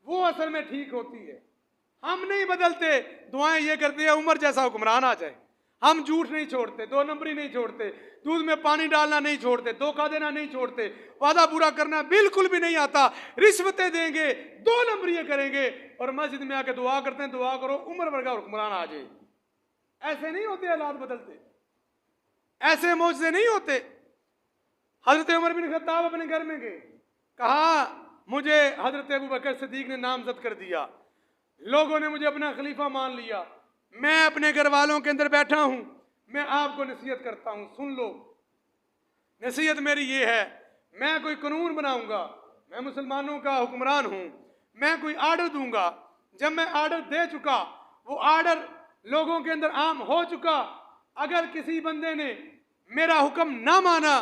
वो असल में ठीक होती है। हम नहीं बदलते, दुआएं ये करते हैं उमर जैसा हुक्मरान आ जाए। हम झूठ नहीं छोड़ते, 2 नंबरी नहीं छोड़ते, दूध में पानी डालना नहीं छोड़ते, धोखा देना नहीं छोड़ते, वादा पूरा करना बिल्कुल भी नहीं आता, रिश्वतें देंगे, 2 नंबरी करेंगे और मस्जिद में आके दुआ करते हैं दुआ करो उमर वर्गा हुक्मरान आ जाए। ऐसे नहीं होते, हालात बदलते, ऐसे मौजज़े नहीं होते। हजरत उमर बिन खत्ताब अपने घर में गए, कहा मुझे हजरत अबू बकर सिद्दीक ने नामजद कर दिया, लोगों ने मुझे अपना खलीफा मान लिया, मैं अपने घर वालों के अंदर बैठा हूं, मैं आपको नसीहत करता हूं, सुन लो। नसीहत मेरी ये है, मैं कोई कानून बनाऊंगा, मैं मुसलमानों का हुक्मरान हूं, मैं कोई आर्डर दूंगा, जब मैं आर्डर दे चुका, वो आर्डर लोगों के अंदर आम हो चुका, अगर किसी बंदे ने मेरा हुक्म ना माना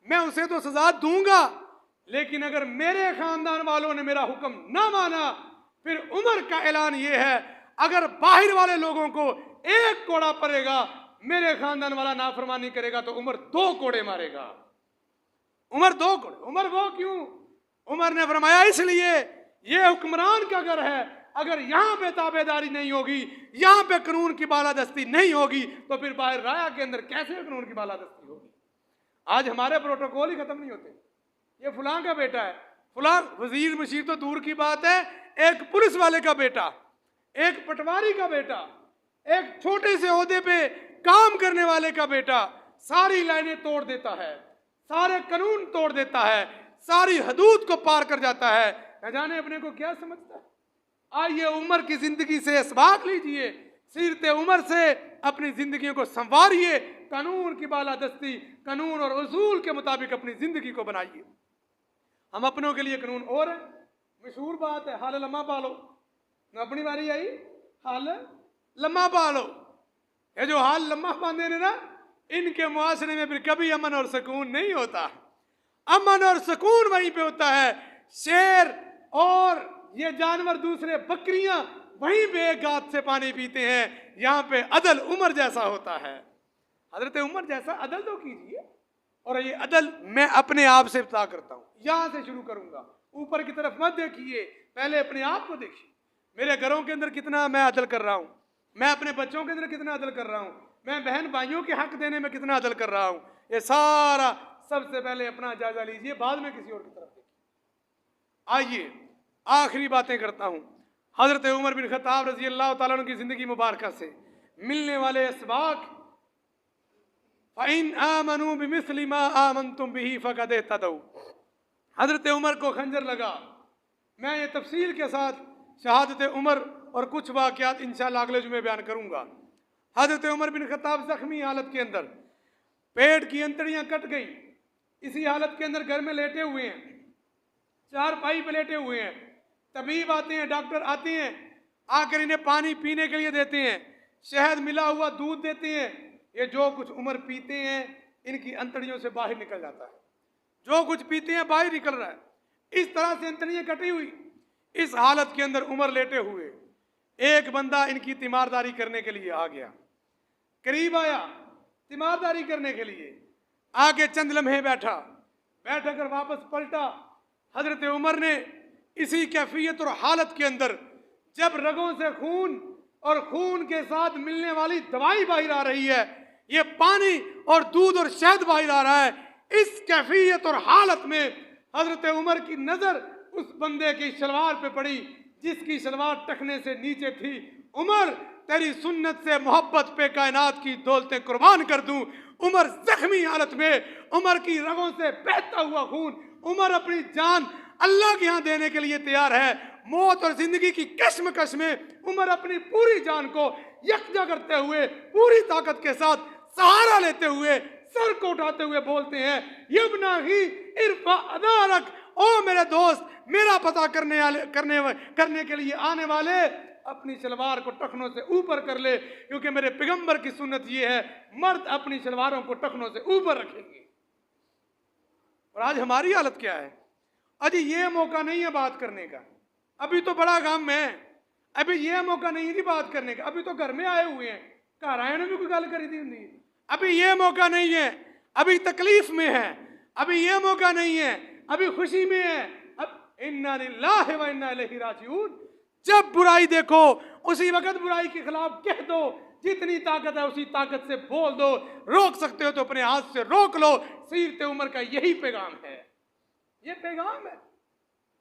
मैं उसे तो सजा दूंगा, लेकिन अगर मेरे खानदान वालों ने मेरा हुक्म ना माना, फिर उमर का ऐलान ये है अगर बाहर वाले लोगों को 1 कोड़ा पड़ेगा, मेरे खानदान वाला नाफरमानी करेगा तो उमर 2 कोड़े मारेगा। उमर 2 कोड़े, उमर वो क्यों? उमर ने फरमाया इसलिए ये हुक्मरान का घर है, अगर यहाँ पे ताबेदारी नहीं होगी, यहाँ पे कानून की बालादस्ती नहीं होगी, तो फिर बाहर राया के अंदर कैसे कानून की बालादस्ती होगी? आज हमारे प्रोटोकॉल ही खत्म नहीं होते। ये फलां का बेटा है, फलां वजीर मशीर तो दूर की बात है, एक पुलिस वाले का बेटा, एक पटवारी का बेटा, एक छोटे से ओहदे पे काम करने वाले का बेटा सारी लाइनें तोड़ देता है, सारे कानून तोड़ देता है, सारी हदूद को पार कर जाता है। न जाने अपने को क्या समझता है। आइए उमर की जिंदगी से सबक लीजिए, सीरत उमर से अपनी जिंदगियों को संवारिए, कानून की बालादस्ती, कानून और उसूल के मुताबिक अपनी जिंदगी को बनाइए। हम अपनों के लिए कानून और है, मशहूर बात है, हाल लम्हा पालो। न अपनी बारी आई, हाल लम्हा पालो। ये जो हाल लम्हा बांधे ने ना, इनके मुआशरे में फिर कभी अमन और सुकून नहीं होता। अमन और सुकून वहीं पे होता है। शेर और ये जानवर दूसरे, बकरियां वहीं पे एक गात से पानी पीते हैं। यहाँ पे अदल उमर जैसा होता है। हजरत उमर जैसा अदल तो कीजिए। और ये अदल मैं अपने आप से इब्तिदा करता हूँ, यहाँ से शुरू करूंगा। ऊपर की तरफ मत देखिए, पहले अपने आप को देखिए। मेरे घरों के अंदर कितना मैं अदल कर रहा हूँ, मैं अपने बच्चों के अंदर कितना अदल कर रहा हूँ, मैं बहन भाइयों के हक देने में कितना अदल कर रहा हूँ। ये सारा सबसे पहले अपना जायजा लीजिए, बाद में किसी और की तरफ देखिए। आइए आखिरी बातें करता हूँ। हजरत उमर बिन खत्ताब रजी अल्लाह तआला अन्हु की जिंदगी मुबारक से मिलने वाले इसबाक, फ़इन आमनू बिमिस्लि मा आमनतुम बिही फ़क़द इहतदौ। हजरत उमर को खंजर लगा। मैं ये तफसील के साथ शहादत उमर और कुछ वाक़यात इंशाअल्लाह अगले जुमे बयान करूंगा। हजरत उमर बिन खत्ताब जख्मी हालत के अंदर, पेट की अंतड़ियां कट गई, इसी हालत के अंदर घर में लेटे हुए हैं, चारपाई पे लेटे हुए हैं। तबीब आते हैं, डॉक्टर आते हैं, आकर इन्हें पानी पीने के लिए देते हैं, शहद मिला हुआ दूध देते हैं। ये जो कुछ उमर पीते हैं इनकी अंतड़ियों से बाहर निकल जाता है, जो कुछ पीते हैं बाहर निकल रहा है। इस तरह से अंतड़ियां कटी हुई। इस हालत के अंदर उमर लेटे हुए, एक बंदा इनकी तीमारदारी करने के लिए आ गया, करीब आया तीमारदारी करने के लिए, आगे चंद लम्हे बैठा, बैठ कर वापस पलटा। हजरत उमर ने इसी कैफियत और हालत के अंदर, जब रगों से खून और खून के साथ मिलने वाली दवाई बाहर आ रही है, ये पानी और दूध और शहद बाहर आ रहा है, इस कैफियत और हालत में हजरत उमर की नजर उस बंदे की शलवार पे पड़ी जिसकी शलवार टखने से नीचे थी। उमर तेरी सुन्नत से मोहब्बत पे कायनात की दौलतें कुर्बान कर दूं। उमर जख्मी हालत में, उमर की रगों से बहता हुआ खून, उमर अपनी जान अल्लाह के यहाँ देने के लिए तैयार है। मौत और जिंदगी की कश्मकश में उमर अपनी पूरी जान को यकजा करते हुए, पूरी ताकत के साथ सहारा लेते हुए, सर को उठाते हुए बोलते हैं, यब्ना ही इरफा अदारक, ओ मेरे दोस्त, मेरा पता करने के लिए आने वाले अपनी शलवार को टखनों से ऊपर कर ले, क्योंकि मेरे पैगंबर की सुन्नत ये है, मर्द अपनी शलवारों को टखनों से ऊपर रखेंगे। और आज हमारी हालत क्या है? अजी ये मौका नहीं है बात करने का, अभी तो बड़ा काम है, अभी ये मौका नहीं थी बात करने का, अभी तो घर में आए हुए हैं, घर आए ने भी कोई गल करी थी, अभी ये मौका नहीं है, अभी तकलीफ में है, अभी ये मौका नहीं है, अभी खुशी में है। अब इन्ना लिल्लाहि व इन्ना इलैहि राजिऊन। जब बुराई देखो उसी वक्त बुराई के खिलाफ कह दो, जितनी ताकत है उसी ताकत से बोल दो, रोक सकते हो तो अपने हाथ से रोक लो। सीरत उमर का यही पैगाम है, ये पैगाम है।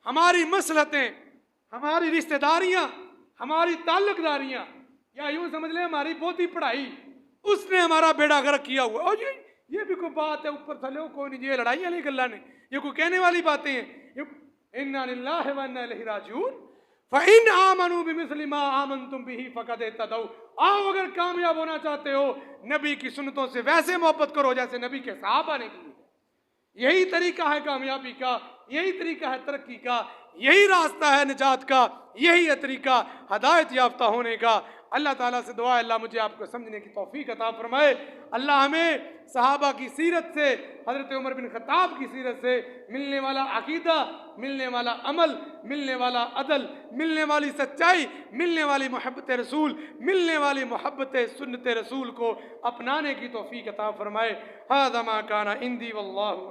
हमारी मसलहतें, हमारी रिश्तेदारियां, हमारी ताल्लुकदारियां, या यूं समझ ले हमारी बहुती पढ़ाई, उसने हमारा बेड़ा गर्क किया हुआ। और ये भी कोई बात है ऊपर थले कोई नहीं, ये लड़ाई वाली गल्ला ने, ये कोई कहने वाली बातें हैं। इन्ना लिल्लाहि व इन्ना इलैहि राजिऊन। फ़इन आमनू बिमिस्लि मा आमनतुम बिही फ़क़द इहतदौ। आओ अगर कामयाब होना चाहते हो, नबी की सुन्नतों से वैसे मोहब्बत करो जैसे नबी के सहाबा ने की। यही तरीका है कामयाबी का, यही तरीका है तरक्की का, यही रास्ता है निजात का, यही है तरीका हदायत याफ्ता होने का। अल्लाह ताला से दुआ है अल्लाह मुझे आपको समझने की तौफीक अता फरमाए। अल्लाह हमें सहाबा की सीरत से, हज़रत उमर बिन खत्ताब की सीरत से मिलने वाला अकीदा, मिलने वाला अमल, मिलने वाला अदल, मिलने वाली सच्चाई, मिलने वाली मोहब्बत रसूल, मिलने वाली मोहब्बत सुन्नत रसूल को अपनाने की तौफीक अता फरमाए। हाज़ा मा काना इंदी वल्लाहु